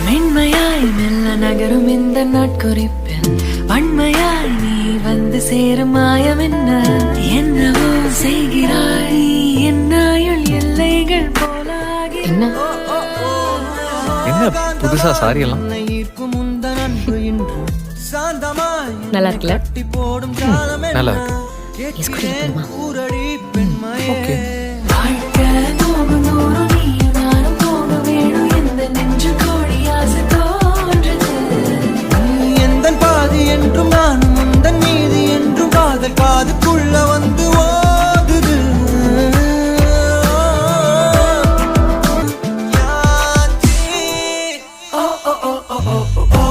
மென்மையாய் மெல்ல நகரும் இந்த நாட்குறிப்பில் வன்மையாய் நீ வந்து சேரும் மாயம் என்னவோ செய்கிறாய் என்னாயுள் எல்லைகள் போலாகி என்ன என்ன புதுசா சாரி எல்லாம் நல்லா இருக்குல்ல? நல்லா இருக்கு. ஓகே வாழ்க்கை போகும் தூரம் நீயும் நானும் போக வேணும் எந்த நெஞ்சு கோடி ஆசை தோன்றுது எந்தன் பாதி என்றும் நானும் உந்தன் மீதி என்றும் காதல் பாதுக்குள்ள வந்து ஓதுது ஓ ஓ ஓ ஓ ஓ